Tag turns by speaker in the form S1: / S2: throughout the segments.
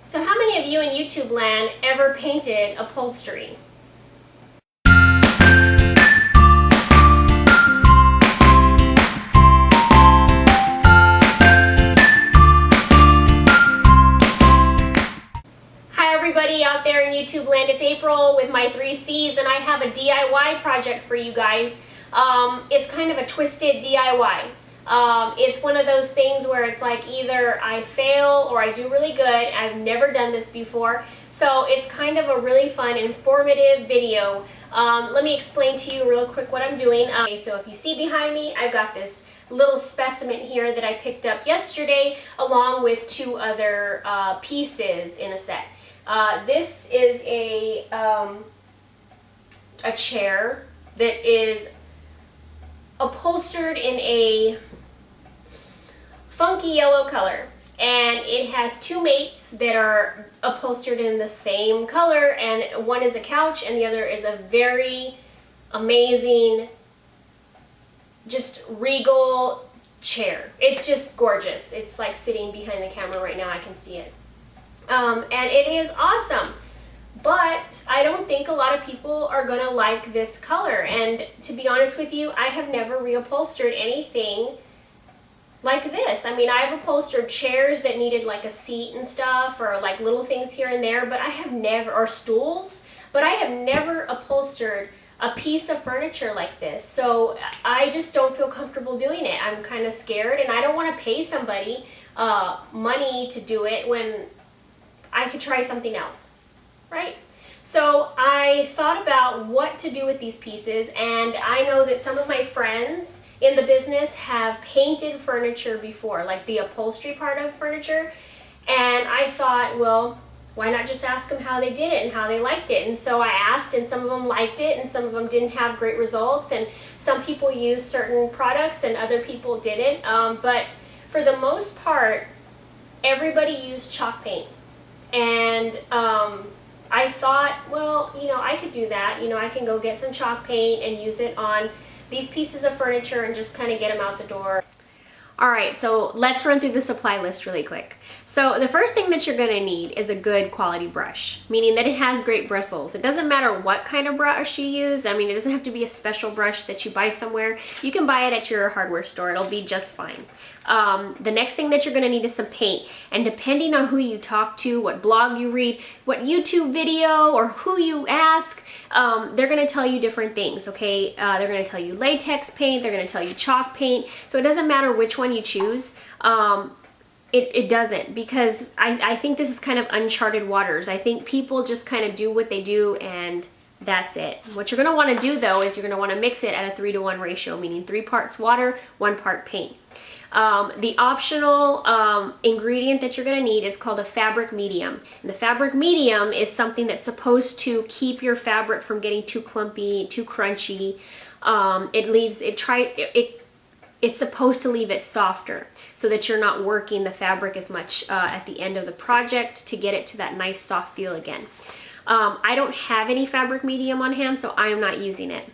S1: So how many of you in YouTube land ever painted upholstery? Hi everybody out there in YouTube land, it's April with my 3 C's and I have a DIY project for you guys. It's kind of a twisted DIY. It's one of those things where it's like either I fail or I do really good. I've never done this before, so it's kind of a really fun, informative video. Let me explain to you real quick what I'm doing. So if you see behind me, I've got this little specimen here that I picked up yesterday along with 2 other pieces in a set. This is a chair that is upholstered in a funky yellow color, and it has 2 mates that are upholstered in the same color, and one is a couch and the other is a very amazing, just regal chair. It's just gorgeous. It's like sitting behind the camera right now. I can see it. And it is awesome, but I don't think a lot of people are gonna like this color, and to be honest with you, I have never reupholstered anything like this. I mean, I've upholstered chairs that needed like a seat and stuff, or like little things here and there, but I have never, or stools, but I have never upholstered a piece of furniture like this. So I just don't feel comfortable doing it. I'm kind of scared, and I don't want to pay somebody money to do it when I could try something else, right? So I thought about what to do with these pieces, and I know that some of my friends in the business have painted furniture before, like the upholstery part of furniture, and I thought, well, why not just ask them how they did it and how they liked it? And so I asked, and some of them liked it and some of them didn't have great results, and some people used certain products and other people didn't, but for the most part, everybody used chalk paint. And I thought, well, you know, I could do that. You know, I can go get some chalk paint and use it on these pieces of furniture and just kind of get them out the door. All right, so let's run through the supply list really quick. So the first thing that you're gonna need is a good quality brush, meaning that it has great bristles. It doesn't matter what kind of brush you use. I mean, it doesn't have to be a special brush that you buy somewhere. You can buy it at your hardware store. It'll be just fine. The next thing that you're gonna need is some paint. And depending on who you talk to, what blog you read, what YouTube video, or who you ask, they're gonna tell you different things, okay? They're gonna tell you latex paint, they're gonna tell you chalk paint, so it doesn't matter which one you choose. It doesn't, because I think this is kind of uncharted waters. I think people just kind of do what they do and that's it. What you're gonna wanna do though is you're gonna wanna mix it at a 3-to-1 ratio, meaning 3 parts water, 1 part paint. The optional ingredient that you're going to need is called a fabric medium. And the fabric medium is something that's supposed to keep your fabric from getting too clumpy, too crunchy. It's supposed to leave it softer so that you're not working the fabric as much at the end of the project to get it to that nice soft feel again. I don't have any fabric medium on hand, so I am not using it.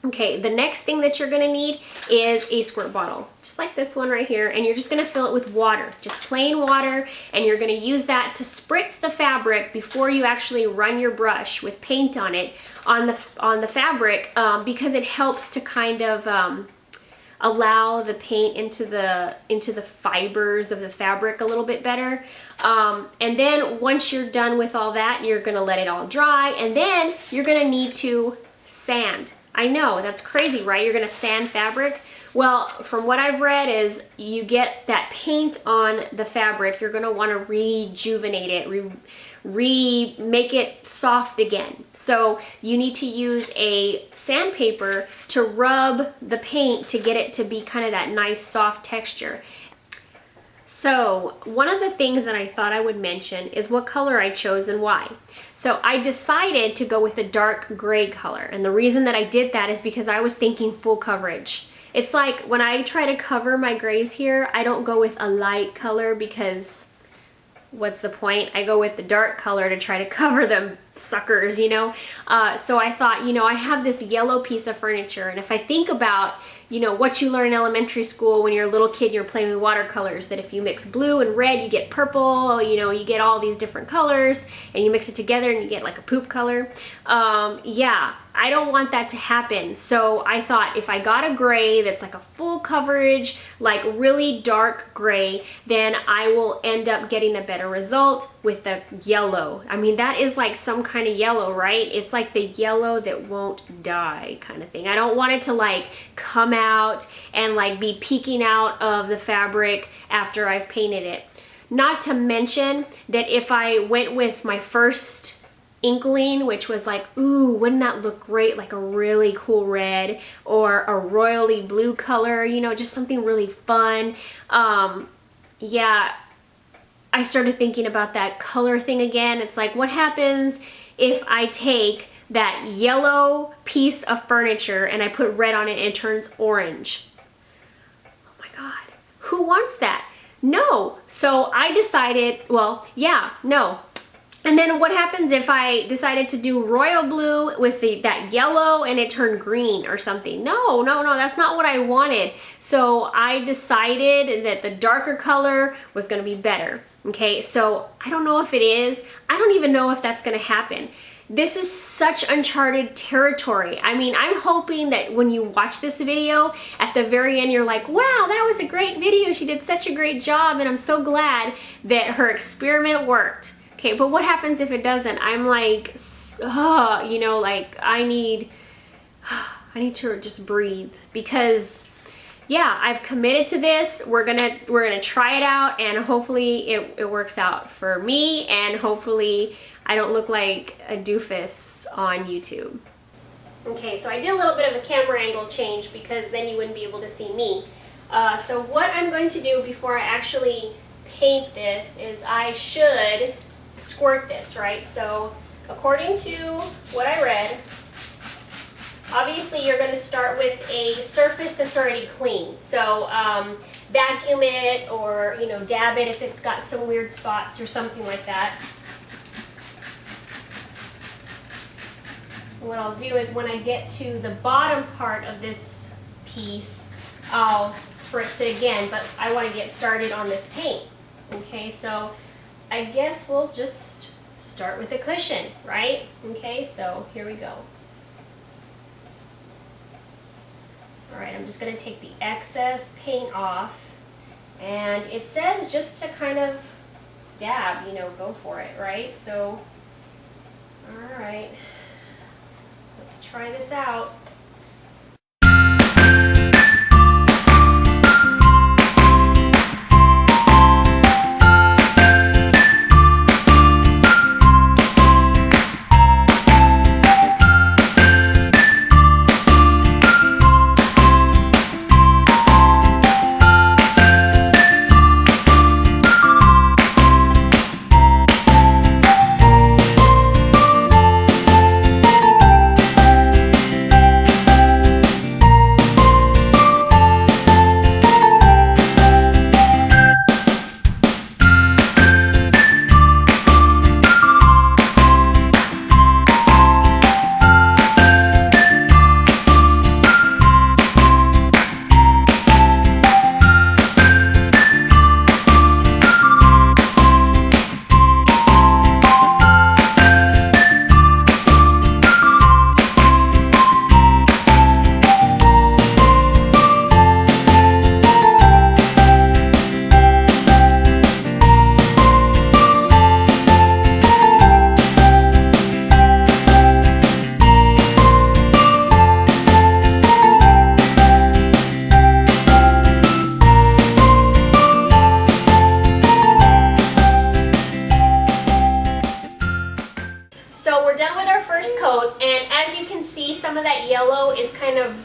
S1: Okay, the next thing that you're gonna need is a squirt bottle, just like this one right here, and you're just gonna fill it with water, just plain water, and you're gonna use that to spritz the fabric before you actually run your brush with paint on it on the fabric, because it helps to kind of allow the paint into the fibers of the fabric a little bit better. And then once you're done with all that, you're gonna let it all dry, and then you're gonna need to sand. I know, that's crazy, right? You're gonna sand fabric. Well, from what I've read is you get that paint on the fabric, you're gonna wanna rejuvenate it, make it soft again. So you need to use a sandpaper to rub the paint to get it to be kind of that nice soft texture. So one of the things that I thought I would mention is what color I chose and why. So I decided to go with a dark gray color, and the reason that I did that is because I was thinking full coverage. It's like when I try to cover my grays here, I don't go with a light color because what's the point? I go with the dark color to try to cover them suckers, you know? So I thought, you know, I have this yellow piece of furniture, and if I think about, you know, what you learn in elementary school when you're a little kid and you're playing with watercolors, that if you mix blue and red, you get purple, you know, you get all these different colors, and you mix it together and you get like a poop color. Yeah, I don't want that to happen. So I thought if I got a gray that's like a full coverage, like really dark gray, then I will end up getting a better result with the yellow. I mean, that is like some kind of yellow, right? It's like the yellow that won't die kind of thing. I don't want it to like come out and like be peeking out of the fabric after I've painted it. Not to mention that if I went with my first inkling, which was like, ooh, wouldn't that look great, like a really cool red or a royally blue color, you know, just something really fun. Yeah, I started thinking about that color thing again. It's like, what happens if I take that yellow piece of furniture and I put red on it and it turns orange? Oh my God, who wants that? No. So I decided, well, yeah, no. And then what happens if I decided to do royal blue with that yellow and it turned green or something? No, no, no, that's not what I wanted. So I decided that the darker color was gonna be better, okay? So I don't know if it is. I don't even know if that's gonna happen. This is such uncharted territory. I mean, I'm hoping that when you watch this video, at the very end, you're like, wow, that was a great video. She did such a great job, and I'm so glad that her experiment worked. Okay, but what happens if it doesn't? I'm like, you know, like I need to just breathe, because yeah, I've committed to this. We're gonna try it out, and hopefully it works out for me, and hopefully I don't look like a doofus on YouTube. Okay, so I did a little bit of a camera angle change because then you wouldn't be able to see me. So what I'm going to do before I actually paint this is I should squirt this, right? So according to what I read, obviously you're going to start with a surface that's already clean. So vacuum it, or you know, dab it if it's got some weird spots or something like that. What I'll do is when I get to the bottom part of this piece, I'll spritz it again, but I want to get started on this paint. Okay, so I guess we'll just start with the cushion, right? Okay, so here we go. All right, I'm just going to take the excess paint off, and it says just to kind of dab, you know, go for it, right? So, all right, let's try this out. Some of that yellow is kind of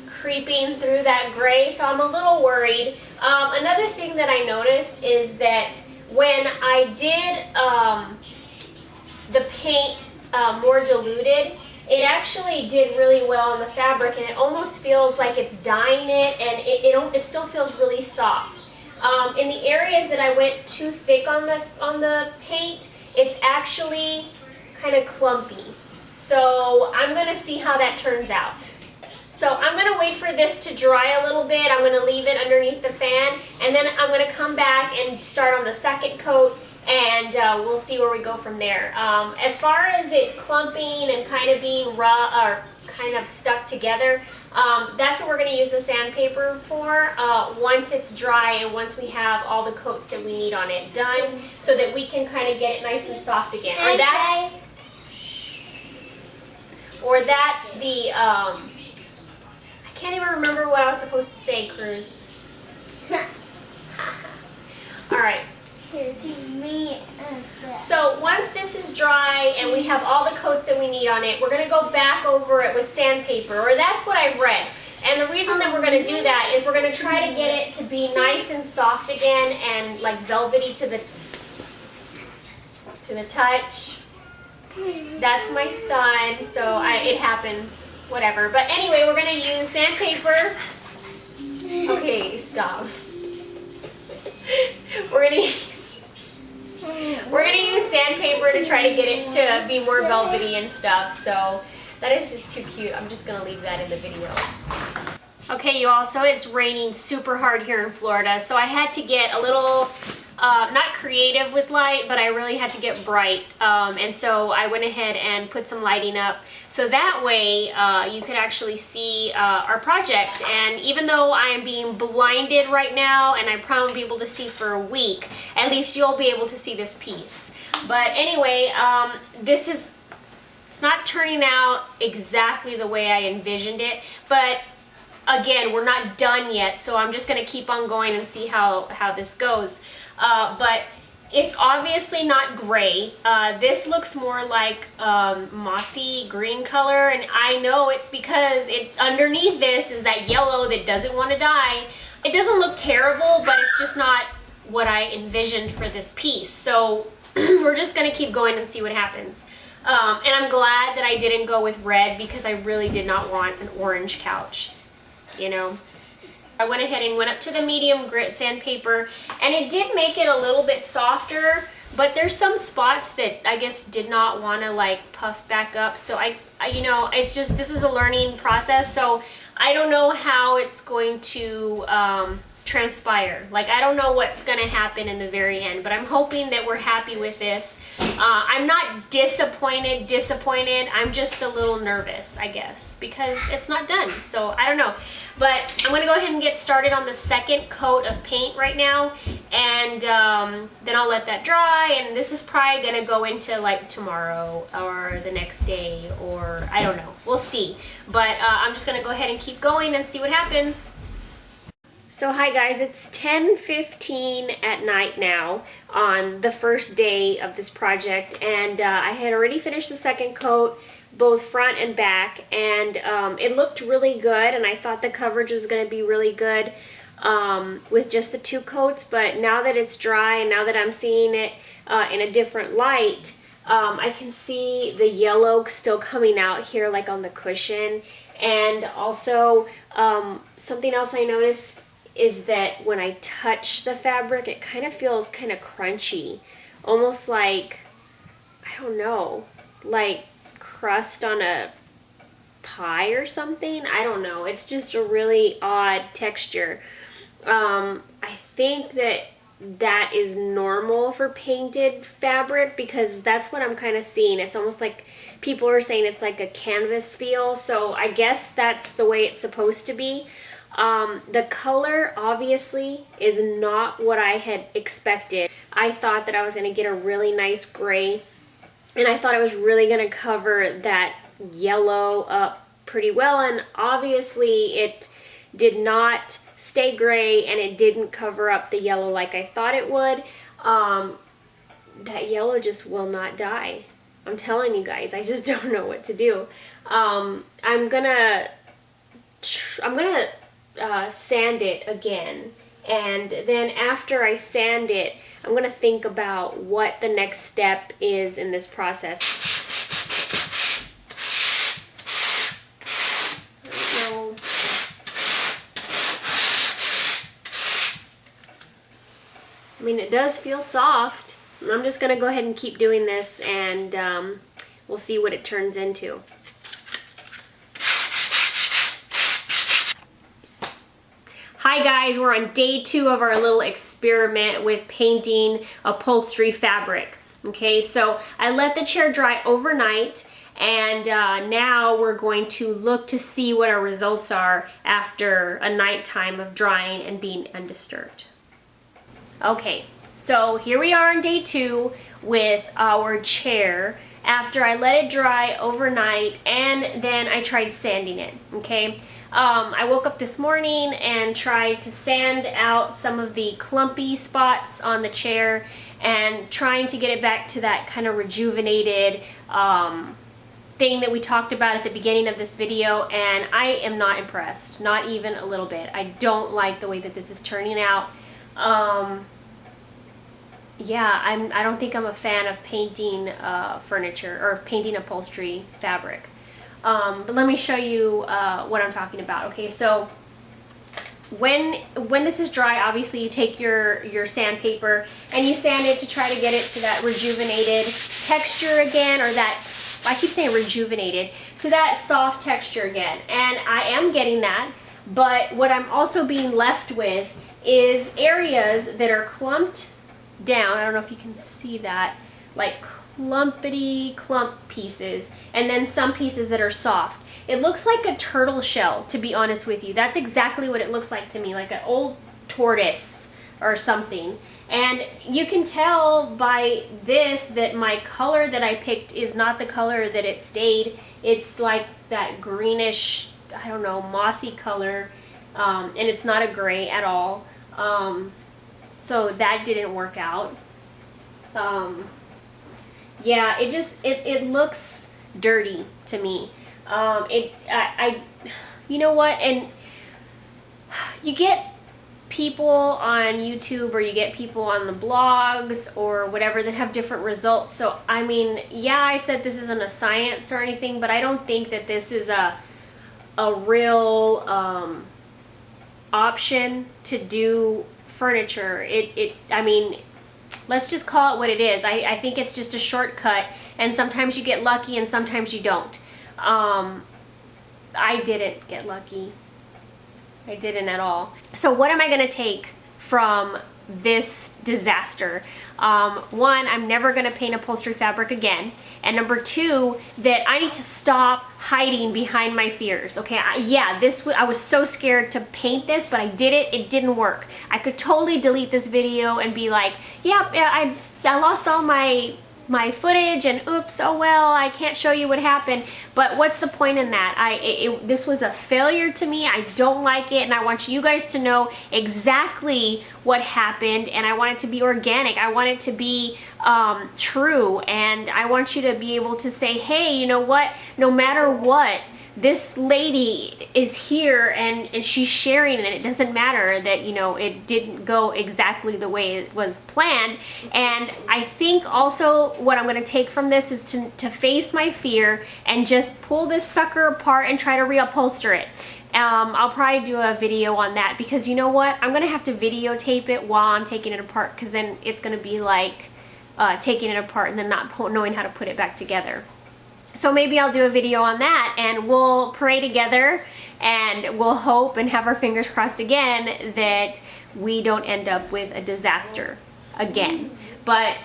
S1: creeping through that gray, so I'm a little worried. Another thing that I noticed is that when I did the paint more diluted, it actually did really well on the fabric, and it almost feels like it's dyeing it, and it still feels really soft. In the areas that I went too thick on the paint, it's actually kind of clumpy. So I'm gonna see how that turns out. So I'm gonna wait for this to dry a little bit. I'm gonna leave it underneath the fan, and then I'm gonna come back and start on the second coat, and we'll see where we go from there. As far as it clumping and kind of being raw or kind of stuck together, that's what we're going to use the sandpaper for once it's dry and once we have all the coats that we need on it done, so that we can kind of get it nice and soft again. Or that's the, I can't even remember what I was supposed to say, Cruz. All right. So once this is dry and we have all the coats that we need on it, we're going to go back over it with sandpaper, or that's what I've read. And the reason that we're going to do that is we're going to try to get it to be nice and soft again and like velvety to the touch. That's my son, so it happens, whatever. But anyway, we're going to use sandpaper. Okay, stop. We're gonna use sandpaper to try to get it to be more velvety and stuff. So that is just too cute. I'm just gonna leave that in the video. Okay, you all, so it's raining super hard here in Florida, so I had to get a little, not creative with light, but I really had to get bright. And so I went ahead and put some lighting up, so that way you could actually see our project. And even though I am being blinded right now, and I probably won't be able to see for a week, at least you'll be able to see this piece. But anyway, it's not turning out exactly the way I envisioned it, but again, we're not done yet, so I'm just gonna keep on going and see how this goes. But it's obviously not gray. This looks more like mossy green color, and I know it's because it's underneath this is that yellow that doesn't want to die. It doesn't look terrible, but it's just not what I envisioned for this piece. So we're just gonna keep going and see what happens. And I'm glad that I didn't go with red, because I really did not want an orange couch, you know. I went ahead and went up to the medium grit sandpaper, and it did make it a little bit softer, but there's some spots that I guess did not want to like puff back up. So I you know, it's just, this is a learning process, so I don't know how it's going to transpire. Like, I don't know what's going to happen in the very end, but I'm hoping that we're happy with this. I'm not disappointed, I'm just a little nervous, I guess, because it's not done. So I don't know, but I'm gonna go ahead and get started on the second coat of paint right now, and then I'll let that dry, and this is probably gonna go into like tomorrow or the next day, or I don't know, we'll see. But I'm just gonna go ahead and keep going and see what happens. So hi guys, it's 10:15 at night now on the first day of this project, and I had already finished the second coat, both front and back, and it looked really good, and I thought the coverage was going to be really good with just the two coats. But now that it's dry and now that I'm seeing it in a different light, I can see the yellow still coming out here like on the cushion. And also something else I noticed is that when I touch the fabric, it kind of feels kind of crunchy, almost like, I don't know, like crust on a pie or something. I don't know, it's just a really odd texture. I think that is normal for painted fabric, because that's what I'm kind of seeing. It's almost like people are saying it's like a canvas feel, so I guess that's the way it's supposed to be. The color obviously is not what I had expected. I thought that I was going to get a really nice gray, and I thought it was really going to cover that yellow up pretty well, and obviously it did not stay gray, and it didn't cover up the yellow like I thought it would. That yellow just will not die. I'm telling you guys, I just don't know what to do. I'm gonna sand it again, and then after I sand it, I'm gonna think about what the next step is in this process. mean, it does feel soft. I'm just gonna go ahead and keep doing this, and we'll see what it turns into. Hi guys, we're on day 2 of our little experiment with painting upholstery fabric. Okay, so I let the chair dry overnight, and now we're going to look to see what our results are after a nighttime of drying and being undisturbed. Okay, so here we are on day 2 with our chair after I let it dry overnight, and then I tried sanding it, okay? I woke up this morning and tried to sand out some of the clumpy spots on the chair and trying to get it back to that kind of rejuvenated thing that we talked about at the beginning of this video, and I am not impressed, not even a little bit. I don't like the way that this is turning out. Yeah, I don't think I'm a fan of painting furniture or painting upholstery fabric. But let me show you what I'm talking about. Okay, so when this is dry, obviously you take your sandpaper and you sand it to try to get it to that rejuvenated texture again, or that, I keep saying rejuvenated, to that soft texture again. And I am getting that, but what I'm also being left with is areas that are clumped down. I don't know if you can see that, like clumpity clump pieces, and then some pieces that are soft. It looks like a turtle shell, to be honest with you. That's exactly what it looks like to me, like an old tortoise or something. And you can tell by this that my color that I picked is not the color that it stayed. It's like that greenish, I don't know, mossy color, and it's not a gray at all. So that didn't work out. Yeah, it looks dirty to me. You know what? And you get people on YouTube, or you get people on the blogs or whatever that have different results. So, I mean, yeah, I said this isn't a science or anything, but I don't think that this is a real option to do furniture. I mean, let's just call it what it is. I think it's just a shortcut, and sometimes you get lucky and sometimes you don't. I didn't get lucky. I didn't at all. So what am I gonna take from this disaster? One, I'm never gonna paint upholstery fabric again. And number 2, that I need to stop hiding behind my fears. Okay, I was so scared to paint this, but I did it. It didn't work. I could totally delete this video and be like, yeah, I lost all my footage, and oops, oh well, I can't show you what happened. But what's the point in that? This was a failure to me. I don't like it, and I want you guys to know exactly what happened, and I want it to be organic. I want it to be true, and I want you to be able to say, hey, you know what? No matter what, this lady is here, and she's sharing, and it doesn't matter that, you know, it didn't go exactly the way it was planned. And I think also what I'm going to take from this is to face my fear and just pull this sucker apart and try to reupholster it. I'll probably do a video on that, because you know what? I'm going to have to videotape it while I'm taking it apart, because then it's going to be like taking it apart and then not knowing how to put it back together. So maybe I'll do a video on that, and we'll pray together, and we'll hope and have our fingers crossed again that we don't end up with a disaster again. But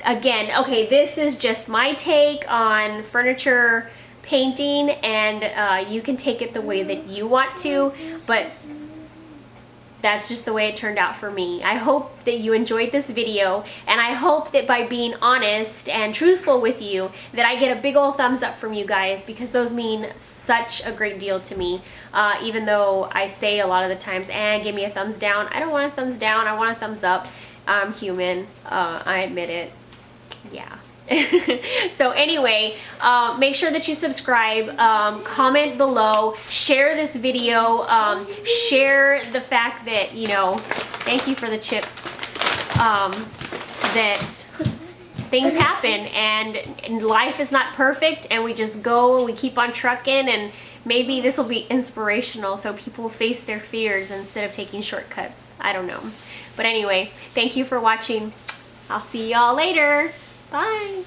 S1: again, okay, this is just my take on furniture painting, and you can take it the way that you want to, but that's just the way it turned out for me. I hope that you enjoyed this video, and I hope that by being honest and truthful with you, that I get a big old thumbs up from you guys, because those mean such a great deal to me. Even though I say a lot of the times, give me a thumbs down. I don't want a thumbs down, I want a thumbs up. I'm human, I admit it. Yeah. So anyway, make sure that you subscribe, comment below, share this video, share the fact that, you know, thank you for the chips, that things happen, and life is not perfect, and we just go and we keep on trucking, and Maybe this will be inspirational so people face their fears instead of taking shortcuts. I don't know. But anyway, thank you for watching. I'll see y'all later. Bye.